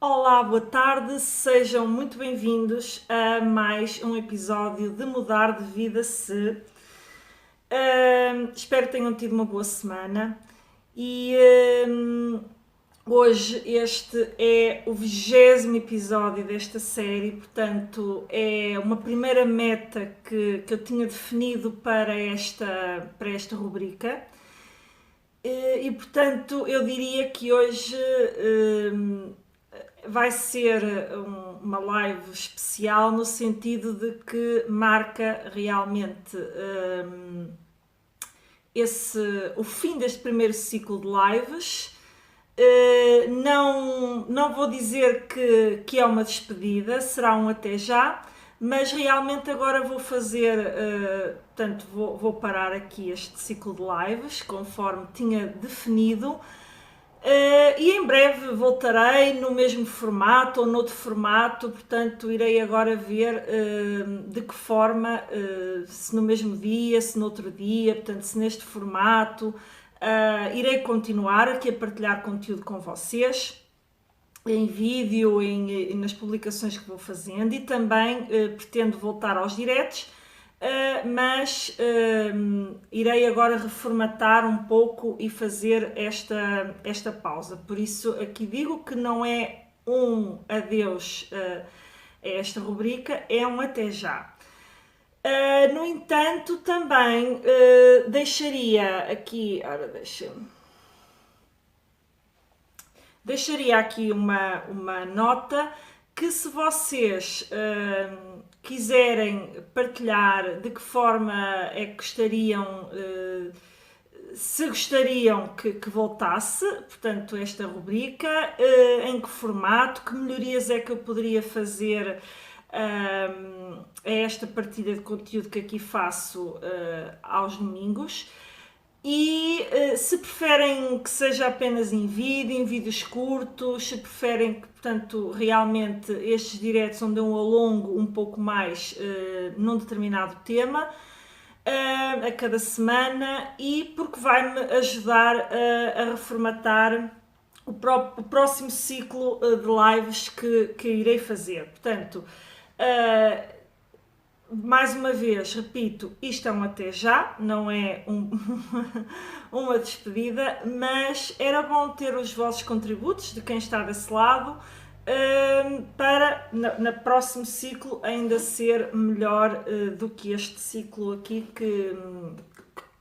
Olá, boa tarde, sejam muito bem-vindos a mais um episódio de Mudar de Vida Se. Espero que tenham tido uma boa semana e hoje este é o 20º episódio desta série, portanto é uma primeira meta que eu tinha definido para esta rubrica. E portanto eu diria que hoje vai ser uma live especial no sentido de que marca realmente o fim deste primeiro ciclo de lives. Não vou dizer que é uma despedida, será um até já, mas realmente agora vou fazer, portanto vou parar aqui este ciclo de lives conforme tinha definido. E em breve voltarei no mesmo formato ou noutro formato, portanto irei agora ver de que forma, se no mesmo dia, se no outro dia, portanto se neste formato, irei continuar aqui a partilhar conteúdo com vocês, em vídeo, nas publicações que vou fazendo, e também pretendo voltar aos diretos. Mas irei agora reformatar um pouco e fazer esta pausa. Por isso aqui digo que não é um adeus a esta rubrica, é um até já. No entanto, também deixaria aqui, deixaria aqui uma nota que se vocês quiserem partilhar de que forma é que gostariam, se gostariam que voltasse, portanto, esta rubrica, em que formato, que melhorias é que eu poderia fazer a esta partilha de conteúdo que aqui faço aos domingos. E se preferem que seja apenas em vídeos curtos, se preferem que, portanto, realmente estes diretos onde eu alongo um pouco mais num determinado tema a cada semana, e porque vai-me ajudar a reformatar o próximo ciclo de lives que irei fazer. Portanto, mais uma vez, repito, isto é um até já, não é uma despedida, mas era bom ter os vossos contributos de quem está desse lado para, no próximo ciclo, ainda ser melhor do que este ciclo aqui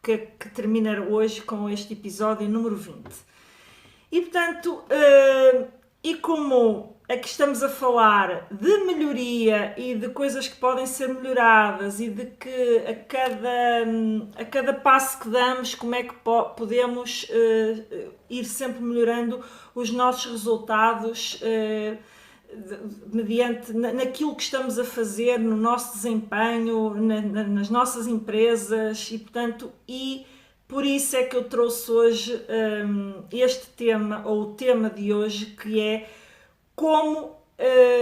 que termina hoje com este episódio número 20. E portanto, e como aqui estamos a falar de melhoria e de coisas que podem ser melhoradas e de que a cada passo que damos, como é que podemos ir sempre melhorando os nossos resultados mediante naquilo que estamos a fazer, no nosso desempenho, nas nossas empresas, e portanto, por isso é que eu trouxe hoje este tema, ou o tema de hoje, que é como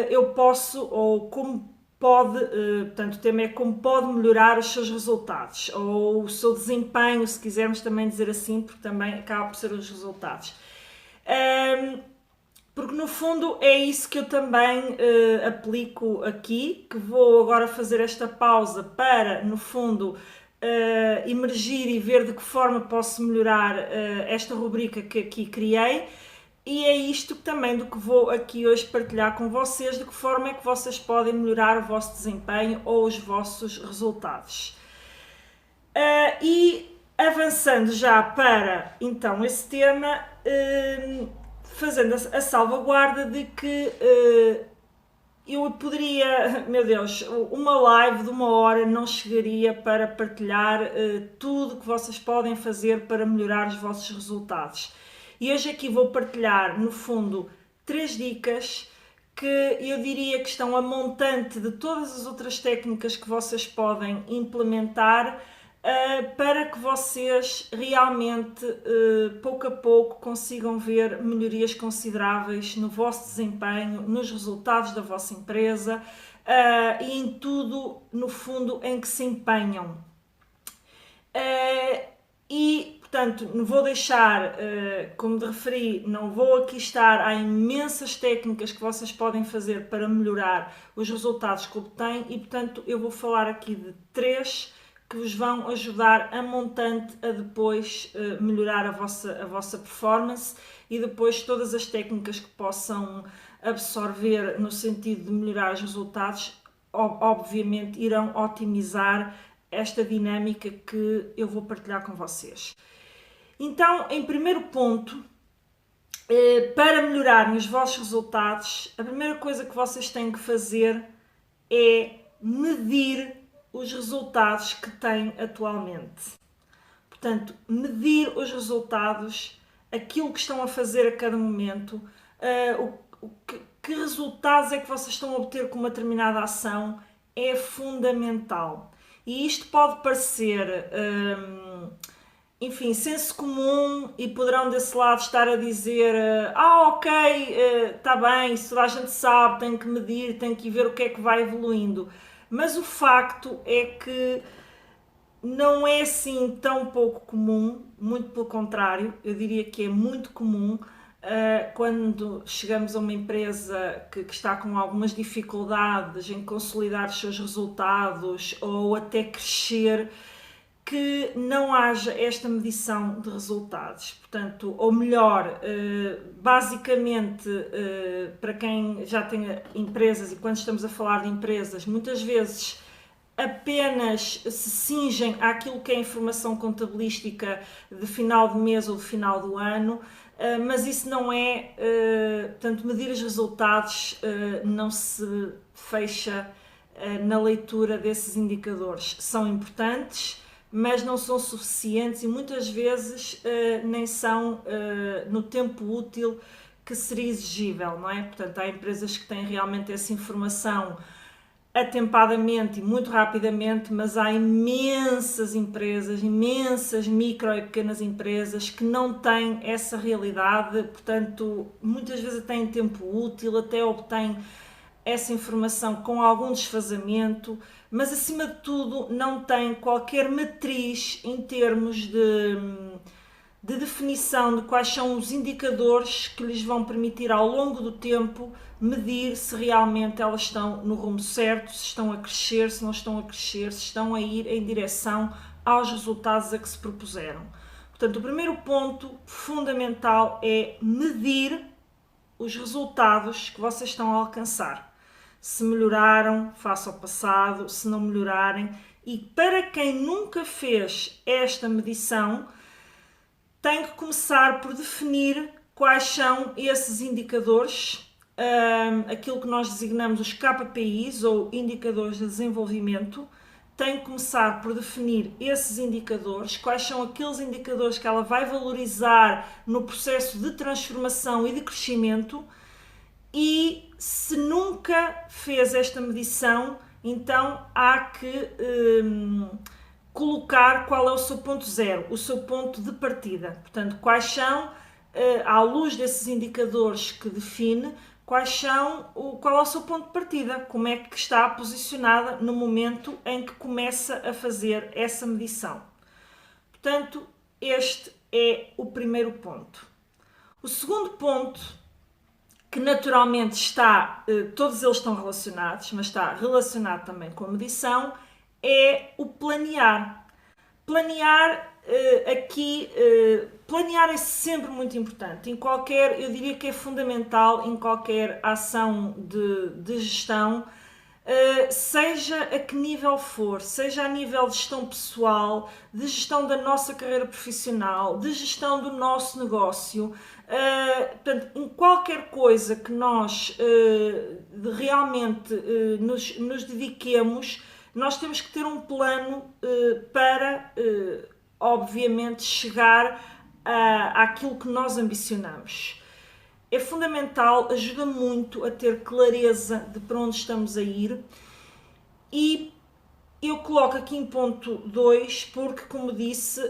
eu posso, ou como pode, portanto o tema é como pode melhorar os seus resultados, ou o seu desempenho, se quisermos também dizer assim, porque também acaba por ser os resultados. Porque no fundo é isso que eu também aplico aqui, que vou agora fazer esta pausa para, no fundo, emergir e ver de que forma posso melhorar esta rubrica que aqui criei. E é isto também do que vou aqui hoje partilhar com vocês, de que forma é que vocês podem melhorar o vosso desempenho ou os vossos resultados. E avançando já para, então, esse tema, fazendo a salvaguarda de que eu poderia, meu Deus, uma live de 1 hora não chegaria para partilhar tudo que vocês podem fazer para melhorar os vossos resultados. E hoje aqui vou partilhar, no fundo, 3 dicas que eu diria que estão a montante de todas as outras técnicas que vocês podem implementar para que vocês realmente, pouco a pouco, consigam ver melhorias consideráveis no vosso desempenho, nos resultados da vossa empresa e em tudo, no fundo, em que se empenham. E, portanto, não vou deixar, como te referi, não vou aqui estar, há imensas técnicas que vocês podem fazer para melhorar os resultados que obtêm e, portanto, eu vou falar aqui de 3 que vos vão ajudar a montante a depois melhorar a vossa performance e depois todas as técnicas que possam absorver no sentido de melhorar os resultados, obviamente irão otimizar esta dinâmica que eu vou partilhar com vocês. Então, em primeiro ponto, para melhorarem os vossos resultados, a primeira coisa que vocês têm que fazer é medir os resultados que têm atualmente. Portanto, medir os resultados, aquilo que estão a fazer a cada momento, que resultados é que vocês estão a obter com uma determinada ação, é fundamental. E isto pode parecer, enfim, senso comum e poderão desse lado estar a dizer ok, está bem, isso toda a gente sabe, tem que medir, tem que ver o que é que vai evoluindo. Mas o facto é que não é assim tão pouco comum, muito pelo contrário, eu diria que é muito comum quando chegamos a uma empresa que está com algumas dificuldades em consolidar os seus resultados ou até crescer, que não haja esta medição de resultados. Portanto, ou melhor, basicamente, para quem já tem empresas, e quando estamos a falar de empresas, muitas vezes apenas se cingem àquilo que é informação contabilística de final de mês ou de final do ano, mas isso não é, portanto, medir os resultados não se fecha na leitura desses indicadores. São importantes, mas não são suficientes e muitas vezes nem são no tempo útil que seria exigível, não é? Portanto, há empresas que têm realmente essa informação atempadamente e muito rapidamente, mas há imensas empresas, imensas micro e pequenas empresas que não têm essa realidade, portanto, muitas vezes até em tempo útil, até obtêm essa informação com algum desfazamento, mas acima de tudo não têm qualquer matriz em termos de definição de quais são os indicadores que lhes vão permitir ao longo do tempo medir se realmente elas estão no rumo certo, se estão a crescer, se não estão a crescer, se estão a ir em direção aos resultados a que se propuseram. Portanto, o primeiro ponto fundamental é medir os resultados que vocês estão a alcançar. Se melhoraram face ao passado, se não melhorarem. E para quem nunca fez esta medição, tem que começar por definir quais são esses indicadores, aquilo que nós designamos os KPIs ou indicadores de desenvolvimento. Tem que começar por definir esses indicadores, quais são aqueles indicadores que ela vai valorizar no processo de transformação e de crescimento. E se nunca fez esta medição, então há que colocar qual é o seu ponto zero, o seu ponto de partida. Portanto, quais são, à luz desses indicadores que define, qual é o seu ponto de partida, como é que está posicionada no momento em que começa a fazer essa medição. Portanto, este é o primeiro ponto. O segundo ponto, que naturalmente está, todos eles estão relacionados, mas está relacionado também com a medição, é o planear. Planear é sempre muito importante. Eu diria que é fundamental em qualquer ação de gestão, seja a que nível for, seja a nível de gestão pessoal, de gestão da nossa carreira profissional, de gestão do nosso negócio. Portanto, em qualquer coisa que nós realmente nos dediquemos, nós temos que ter um plano para, obviamente, chegar àquilo que nós ambicionamos. É fundamental, ajuda muito a ter clareza de para onde estamos a ir e eu coloco aqui em ponto 2 porque, como disse,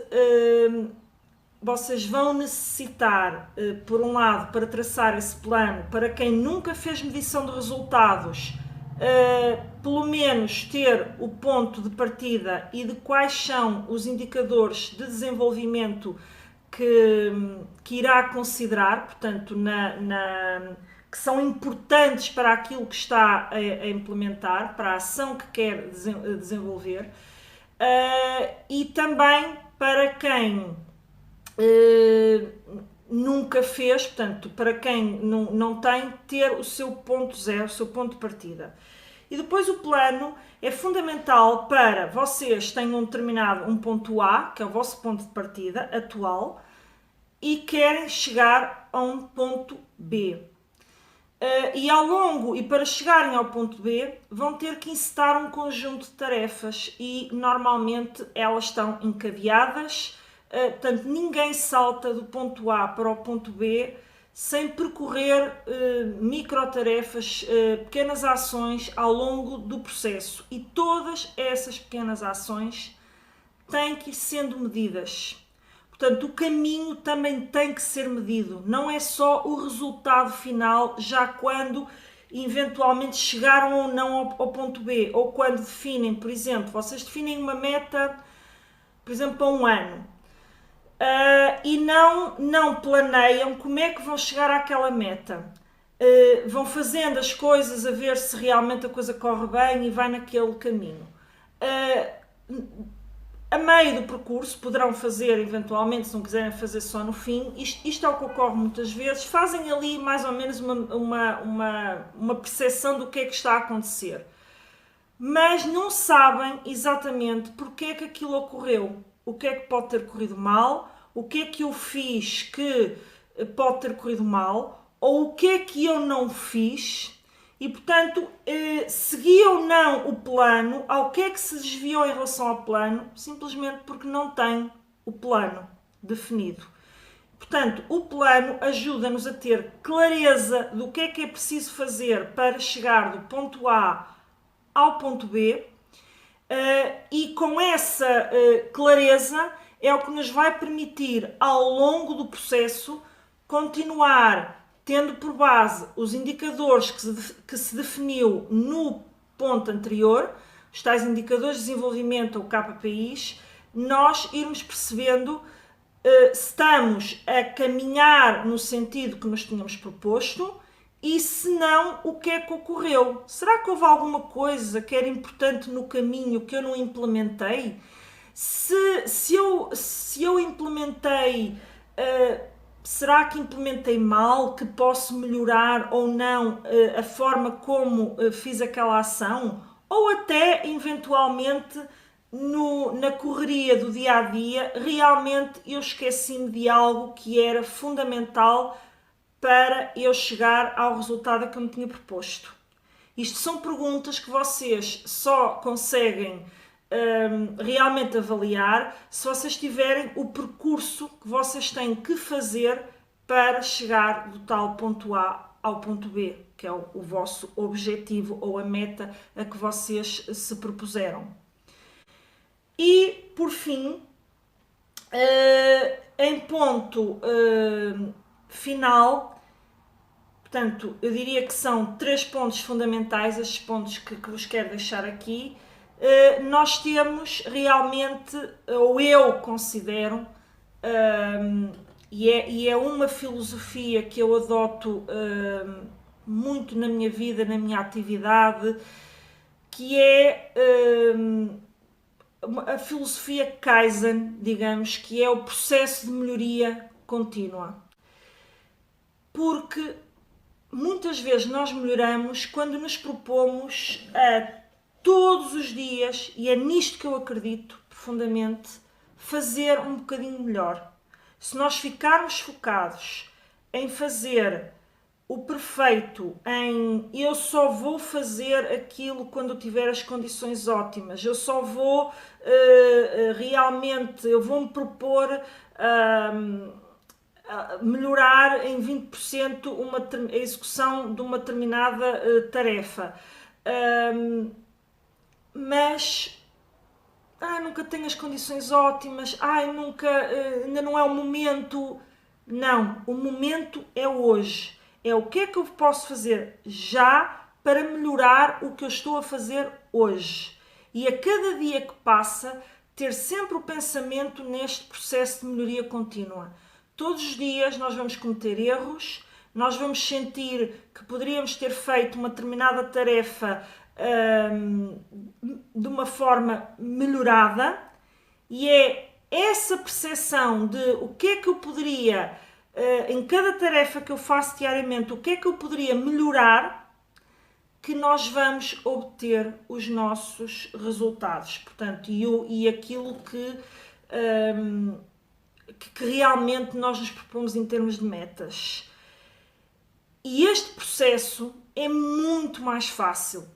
vocês vão necessitar, por um lado, para traçar esse plano, para quem nunca fez medição de resultados, pelo menos ter o ponto de partida e de quais são os indicadores de desenvolvimento que irá considerar, portanto, que são importantes para aquilo que está a implementar, para a ação que quer desenvolver, e também para quem nunca fez, portanto, para quem não tem, ter o seu ponto zero, o seu ponto de partida. E depois o plano é fundamental para vocês tenham determinado um ponto A, que é o vosso ponto de partida atual, e querem chegar a um ponto B. E ao longo, e para chegarem ao ponto B, vão ter que encetar um conjunto de tarefas e normalmente elas estão encadeadas, portanto ninguém salta do ponto A para o ponto B sem percorrer microtarefas, pequenas ações ao longo do processo, e todas essas pequenas ações têm que ir sendo medidas. Portanto, o caminho também tem que ser medido, não é só o resultado final, já quando eventualmente chegaram ou não ao ponto B, ou quando definem, por exemplo, vocês definem uma meta, por exemplo, para um ano, e não planeiam como é que vão chegar àquela meta. Vão fazendo as coisas a ver se realmente a coisa corre bem e vai naquele caminho. A meio do percurso poderão fazer, eventualmente, se não quiserem fazer só no fim, isto é o que ocorre muitas vezes, fazem ali mais ou menos uma percepção do que é que está a acontecer, mas não sabem exatamente porque é que aquilo ocorreu, o que é que pode ter corrido mal, o que é que eu fiz que pode ter corrido mal, ou o que é que eu não fiz. E, portanto, segui ou não o plano, ao que é que se desviou em relação ao plano, simplesmente porque não tem o plano definido. Portanto, o plano ajuda-nos a ter clareza do que é preciso fazer para chegar do ponto A ao ponto B, e com essa clareza é o que nos vai permitir, ao longo do processo, continuar tendo por base os indicadores que se definiu no ponto anterior, os tais indicadores de desenvolvimento ou KPIs, nós irmos percebendo se estamos a caminhar no sentido que nos tínhamos proposto e, se não, o que é que ocorreu. Será que houve alguma coisa que era importante no caminho que eu não implementei? Se eu implementei... será que implementei mal, que posso melhorar ou não a forma como fiz aquela ação? Ou até, eventualmente, na correria do dia-a-dia, realmente eu esqueci-me de algo que era fundamental para eu chegar ao resultado que eu me tinha proposto. Isto são perguntas que vocês só conseguem realmente avaliar se vocês tiverem o percurso que vocês têm que fazer para chegar do tal ponto A ao ponto B, que é o vosso objetivo ou a meta a que vocês se propuseram. E, por fim, em ponto final, portanto, eu diria que são 3 pontos fundamentais, estes pontos que vos quero deixar aqui. Nós temos realmente, ou eu considero, e é uma filosofia que eu adoto muito na minha vida, na minha atividade, que é a filosofia Kaizen, digamos, que é o processo de melhoria contínua. Porque muitas vezes nós melhoramos quando nos propomos a todos os dias, e é nisto que eu acredito profundamente, fazer um bocadinho melhor. Se nós ficarmos focados em fazer o perfeito, em eu só vou fazer aquilo quando eu tiver as condições ótimas, eu só vou realmente, eu vou-me propor melhorar em 20% a execução de uma determinada tarefa. Mas nunca tenho as condições ótimas, ainda não é o momento. Não, o momento é hoje. É o que é que eu posso fazer já para melhorar o que eu estou a fazer hoje. E a cada dia que passa, ter sempre o pensamento neste processo de melhoria contínua. Todos os dias nós vamos cometer erros, nós vamos sentir que poderíamos ter feito uma determinada tarefa de uma forma melhorada, e é essa percepção de o que é que eu poderia, em cada tarefa que eu faço diariamente, o que é que eu poderia melhorar, que nós vamos obter os nossos resultados. Portanto, e aquilo que realmente nós nos propomos em termos de metas. E este processo é muito mais fácil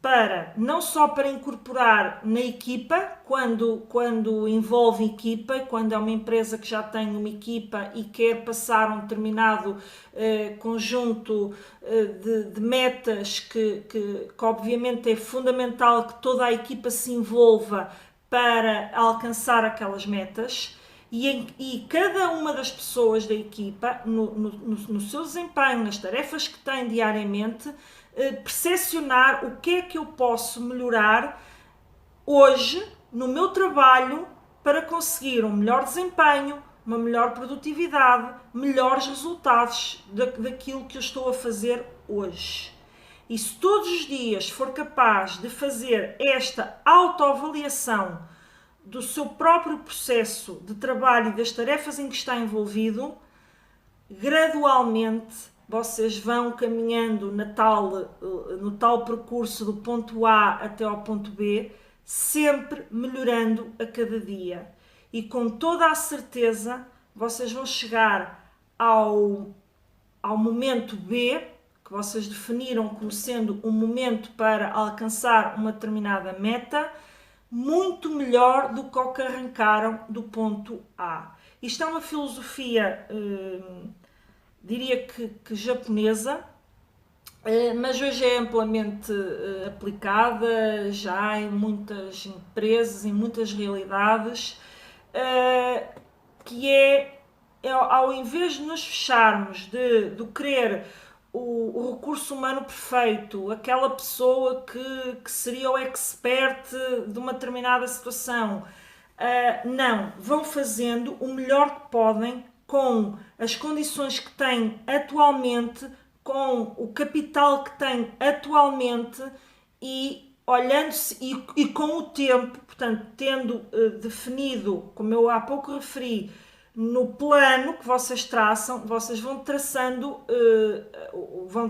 não só para incorporar na equipa, quando envolve equipa, quando é uma empresa que já tem uma equipa e quer passar um determinado conjunto de metas que obviamente é fundamental que toda a equipa se envolva para alcançar aquelas metas. E cada uma das pessoas da equipa, no seu desempenho, nas tarefas que tem diariamente, percepcionar o que é que eu posso melhorar hoje no meu trabalho para conseguir um melhor desempenho, uma melhor produtividade, melhores resultados daquilo que eu estou a fazer hoje. E se todos os dias for capaz de fazer esta autoavaliação do seu próprio processo de trabalho e das tarefas em que está envolvido, gradualmente vocês vão caminhando no tal percurso do ponto A até ao ponto B, sempre melhorando a cada dia. E com toda a certeza vocês vão chegar ao momento B, que vocês definiram como sendo um momento para alcançar uma determinada meta, muito melhor do que o que arrancaram do ponto A. Isto é uma filosofia, diria que japonesa, mas hoje é amplamente aplicada já em muitas empresas, em muitas realidades, que ao invés de nos fecharmos de querer o recurso humano perfeito, aquela pessoa que seria o expert de uma determinada situação, não, vão fazendo o melhor que podem com as condições que têm atualmente, com o capital que têm atualmente e olhando-se e com o tempo, portanto, tendo definido, como eu há pouco referi, no plano que vocês traçam, vocês vão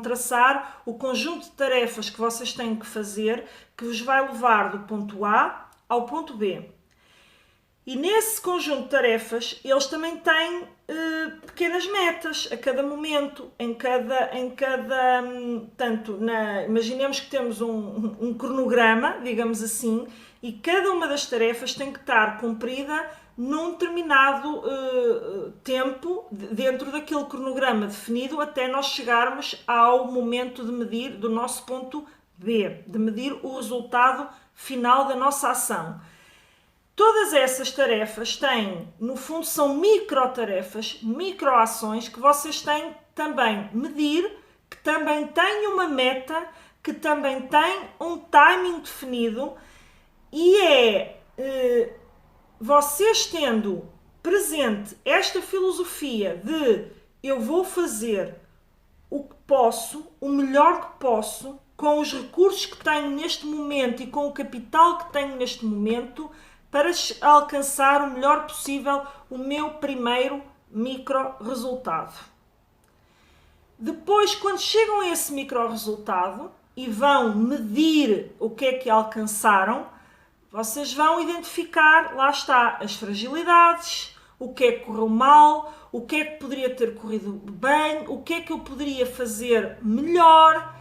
traçar o conjunto de tarefas que vocês têm que fazer, que vos vai levar do ponto A ao ponto B. E nesse conjunto de tarefas, eles também têm pequenas metas a cada momento, imaginemos que temos um cronograma, digamos assim, e cada uma das tarefas tem que estar cumprida num determinado tempo dentro daquele cronograma definido até nós chegarmos ao momento de medir do nosso ponto B, de medir o resultado final da nossa ação. Todas essas tarefas têm, no fundo, são microtarefas, microações que vocês têm também medir, que também têm uma meta, que também têm um timing definido, e vocês tendo presente esta filosofia de eu vou fazer o que posso, o melhor que posso, com os recursos que tenho neste momento e com o capital que tenho neste momento, para alcançar o melhor possível o meu primeiro micro resultado. Depois, quando chegam a esse micro resultado e vão medir o que é que alcançaram, vocês vão identificar, lá está, as fragilidades, o que é que correu mal, o que é que poderia ter corrido bem, o que é que eu poderia fazer melhor,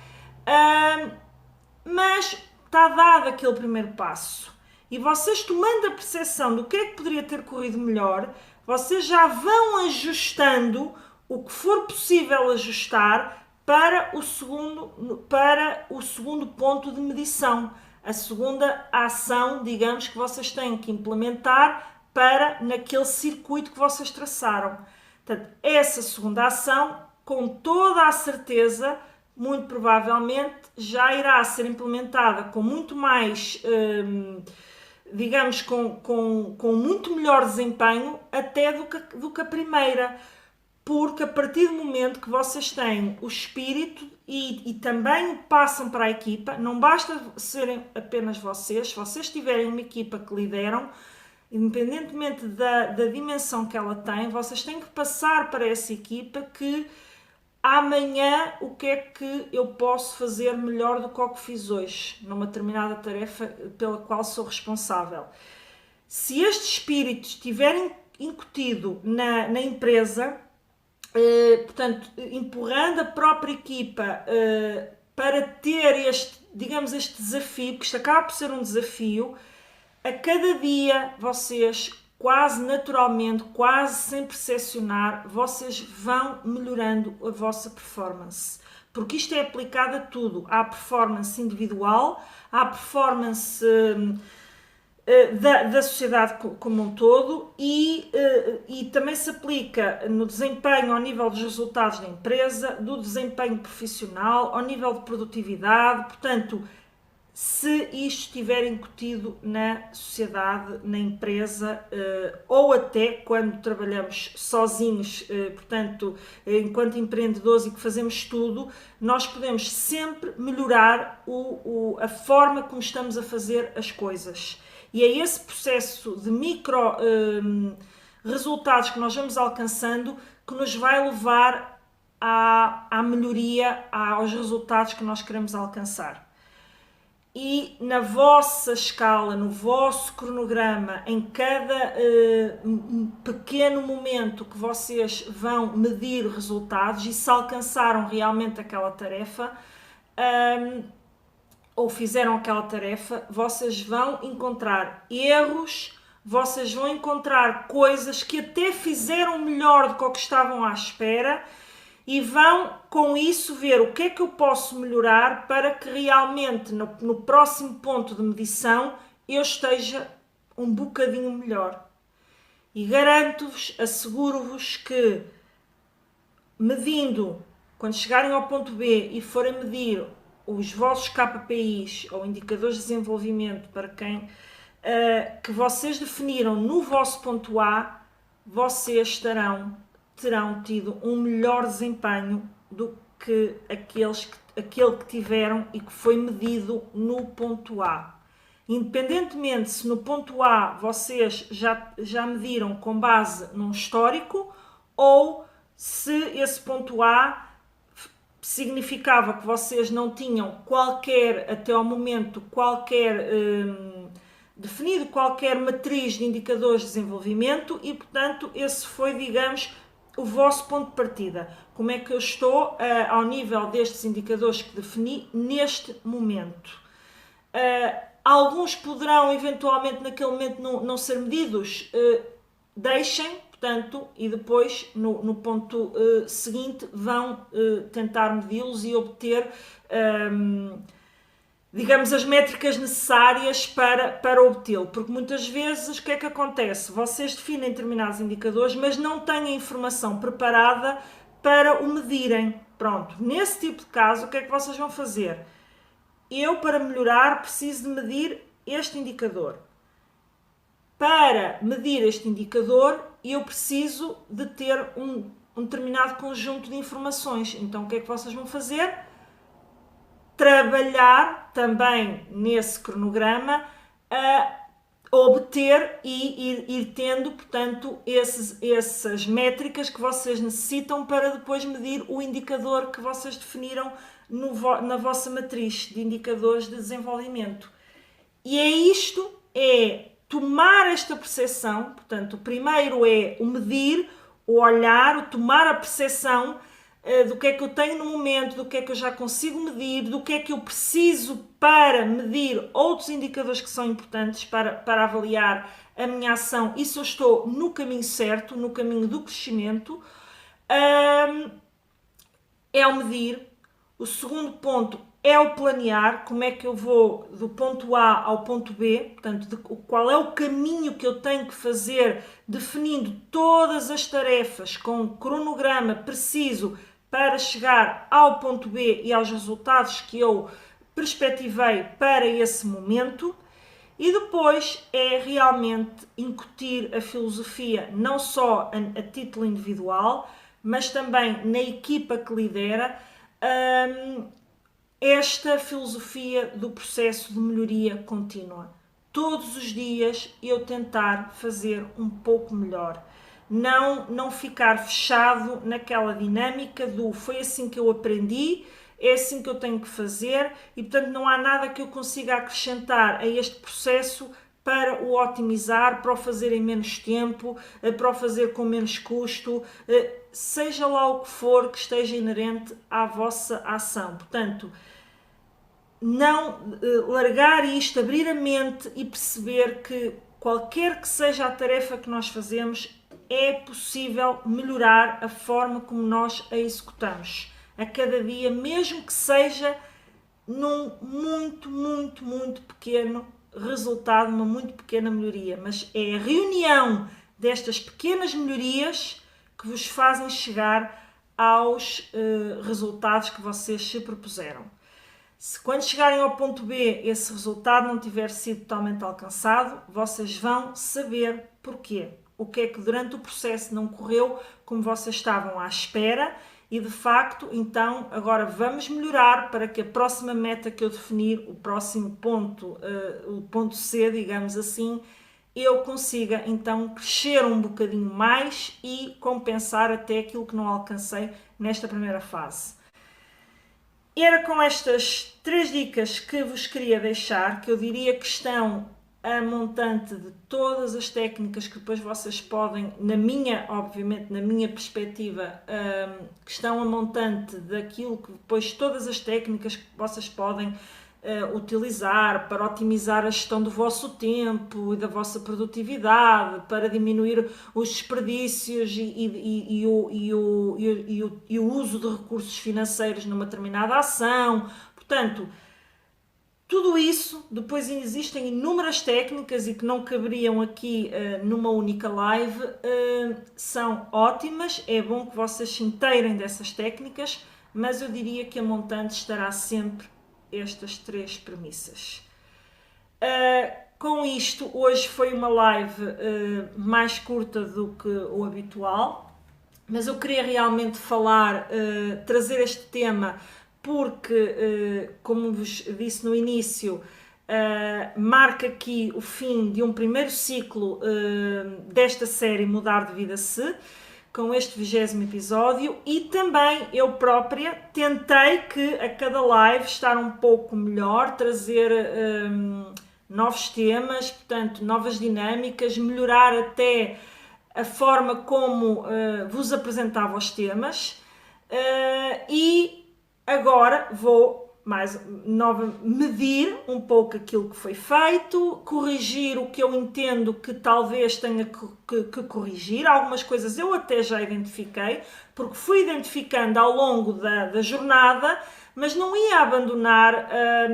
mas está dado aquele primeiro passo. E vocês, tomando a percepção do que é que poderia ter corrido melhor, vocês já vão ajustando o que for possível ajustar para o segundo ponto de medição, a segunda ação, digamos, que vocês têm que implementar para naquele circuito que vocês traçaram. Portanto, essa segunda ação, com toda a certeza, muito provavelmente já irá ser implementada com muito mais, digamos, com muito melhor desempenho até do que a primeira, porque a partir do momento que vocês têm o espírito e também o passam para a equipa, não basta serem apenas vocês, se vocês tiverem uma equipa que lideram, independentemente da dimensão que ela tem, vocês têm que passar para essa equipa que amanhã o que é que eu posso fazer melhor do que o que fiz hoje, numa determinada tarefa pela qual sou responsável. Se este espírito estiver incutido na empresa, portanto, empurrando a própria equipa para ter digamos, este desafio, que isto acaba por ser um desafio, a cada dia vocês, quase naturalmente, quase sem percepcionar, vocês vão melhorando a vossa performance. Porque isto é aplicado a tudo. Há performance individual, há performance da sociedade como um todo e também se aplica no desempenho ao nível dos resultados da empresa, do desempenho profissional, ao nível de produtividade. Portanto, se isto estiver incutido na sociedade, na empresa, ou até quando trabalhamos sozinhos, portanto, enquanto empreendedores e que fazemos tudo, nós podemos sempre melhorar a forma como estamos a fazer as coisas. E é esse processo de micro resultados que nós vamos alcançando que nos vai levar à melhoria, aos resultados que nós queremos alcançar. E na vossa escala, no vosso cronograma, em cada pequeno momento que vocês vão medir resultados e se alcançaram realmente aquela tarefa, ou fizeram aquela tarefa, vocês vão encontrar erros, vocês vão encontrar coisas que até fizeram melhor do que o que estavam à espera e vão com isso ver o que é que eu posso melhorar para que realmente no próximo ponto de medição eu esteja um bocadinho melhor. E garanto-vos, asseguro-vos que medindo, quando chegarem ao ponto B e forem medir os vossos KPIs ou indicadores de desenvolvimento para quem que vocês definiram no vosso ponto A, vocês terão tido um melhor desempenho do que aquele que tiveram e que foi medido no ponto A. Independentemente se no ponto A vocês já mediram com base num histórico ou se esse ponto A significava que vocês não tinham até ao momento, definido qualquer matriz de indicadores de desenvolvimento e, portanto, esse foi, digamos, o vosso ponto de partida. Como é que eu estou ao nível destes indicadores que defini neste momento? Alguns poderão, eventualmente, naquele momento não ser medidos. Deixem, portanto, e depois, no ponto seguinte, vão tentar medi-los e obter, digamos, as métricas necessárias para obtê-lo. Porque muitas vezes, o que é que acontece? Vocês definem determinados indicadores, mas não têm a informação preparada para o medirem. Pronto, nesse tipo de caso, o que é que vocês vão fazer? Eu, para melhorar, preciso de medir este indicador. Para medir este indicador, eu preciso de ter um determinado conjunto de informações. Então, o que é que vocês vão fazer? Trabalhar também nesse cronograma a obter e ir tendo, portanto, essas métricas que vocês necessitam para depois medir o indicador que vocês definiram na vossa matriz de indicadores de desenvolvimento. E é tomar esta percepção, portanto, o primeiro é o medir, o olhar, o tomar a percepção do que é que eu tenho no momento, do que é que eu já consigo medir, do que é que eu preciso para medir outros indicadores que são importantes para avaliar a minha ação e se eu estou no caminho certo, no caminho do crescimento, é o medir. O segundo ponto é o planear, como é que eu vou do ponto A ao ponto B, portanto, qual é o caminho que eu tenho que fazer, definindo todas as tarefas com um cronograma preciso para chegar ao ponto B e aos resultados que eu perspectivei para esse momento. E depois é realmente incutir a filosofia não só a título individual, mas também na equipa que lidera, esta filosofia do processo de melhoria contínua. Todos os dias eu tentar fazer um pouco melhor. Não ficar fechado naquela dinâmica do foi assim que eu aprendi, é assim que eu tenho que fazer e, portanto, não há nada que eu consiga acrescentar a este processo para o otimizar, para o fazer em menos tempo, para o fazer com menos custo, seja lá o que for que esteja inerente à vossa ação. Portanto, não largar isto, abrir a mente e perceber que qualquer que seja a tarefa que nós fazemos, é possível melhorar a forma como nós a executamos a cada dia, mesmo que seja num muito pequeno resultado, uma muito pequena melhoria, mas é a reunião destas pequenas melhorias que vos fazem chegar aos resultados que vocês se propuseram. Se quando chegarem ao ponto B esse resultado não tiver sido totalmente alcançado, vocês vão saber porquê. O que é que durante o processo não correu como vocês estavam à espera e de facto, então, agora vamos melhorar para que a próxima meta que eu definir, o próximo ponto, o ponto C, digamos assim, eu consiga então crescer um bocadinho mais e compensar até aquilo que não alcancei nesta primeira fase. Era com estas 3 dicas que vos queria deixar, que eu diria que estão a montante de todas as técnicas que depois vocês podem, obviamente, na minha perspectiva, que estão a montante daquilo que depois todas as técnicas que vocês podem utilizar para otimizar a gestão do vosso tempo e da vossa produtividade, para diminuir os desperdícios e o uso de recursos financeiros numa determinada ação. Portanto, tudo isso, depois existem inúmeras técnicas e que não caberiam aqui numa única live, são ótimas, é bom que vocês se inteirem dessas técnicas, mas eu diria que a montante estará sempre estas 3 premissas. Com isto, hoje foi uma live mais curta do que o habitual, mas eu queria realmente falar, trazer este tema porque, como vos disse no início, marca aqui o fim de um primeiro ciclo desta série Mudar de Vida Se, com este 20º episódio, e também eu própria tentei que a cada live estar um pouco melhor, trazer novos temas, portanto, novas dinâmicas, melhorar até a forma como vos apresentava os temas, e agora vou medir um pouco aquilo que foi feito, corrigir o que eu entendo que talvez tenha que corrigir. Algumas coisas eu até já identifiquei, porque fui identificando ao longo da jornada, mas não ia abandonar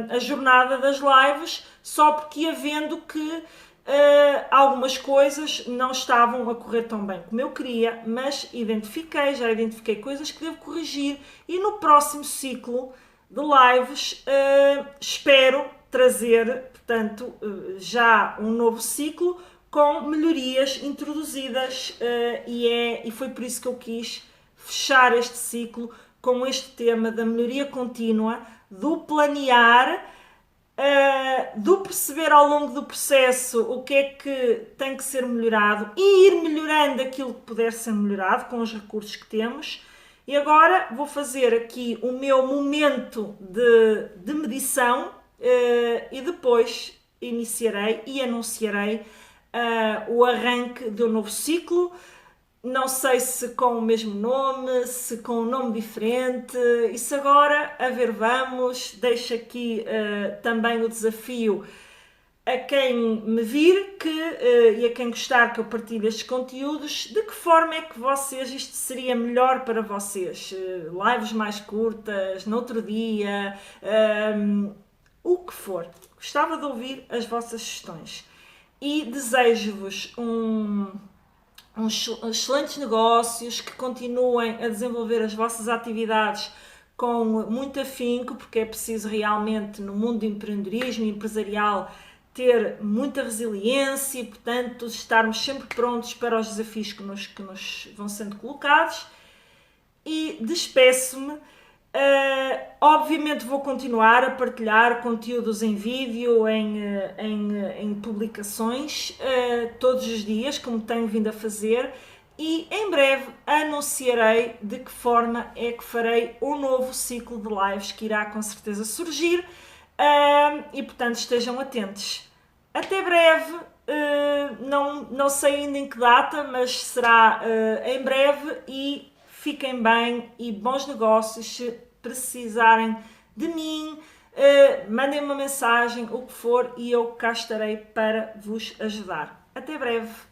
a jornada das lives só porque ia vendo que algumas coisas não estavam a correr tão bem como eu queria, mas já identifiquei coisas que devo corrigir e no próximo ciclo de lives espero trazer, portanto, já um novo ciclo com melhorias introduzidas e foi por isso que eu quis fechar este ciclo com este tema da melhoria contínua, do planear, do perceber ao longo do processo o que é que tem que ser melhorado e ir melhorando aquilo que puder ser melhorado com os recursos que temos. E agora vou fazer aqui o meu momento de medição e depois iniciarei e anunciarei o arranque do novo ciclo. Não sei se com o mesmo nome, se com um nome diferente, isso agora a ver vamos. Deixo aqui também o desafio a quem me vir e a quem gostar que eu partilhe estes conteúdos, de que forma é que isto seria melhor para vocês? Lives mais curtas, no outro dia, o que for. Gostava de ouvir as vossas sugestões. E desejo-vos uns excelentes negócios, que continuem a desenvolver as vossas atividades com muito afinco, porque é preciso realmente, no mundo do empreendedorismo empresarial, ter muita resiliência e, portanto, estarmos sempre prontos para os desafios que nos vão sendo colocados. E despeço-me. Obviamente vou continuar a partilhar conteúdos em vídeo, em publicações, todos os dias, como tenho vindo a fazer, e em breve anunciarei de que forma é que farei o novo ciclo de lives que irá com certeza surgir, e portanto estejam atentos. Até breve, não sei ainda em que data, mas será em breve, e fiquem bem e bons negócios. Se precisarem de mim, mandem uma mensagem, o que for, e eu cá estarei para vos ajudar. Até breve!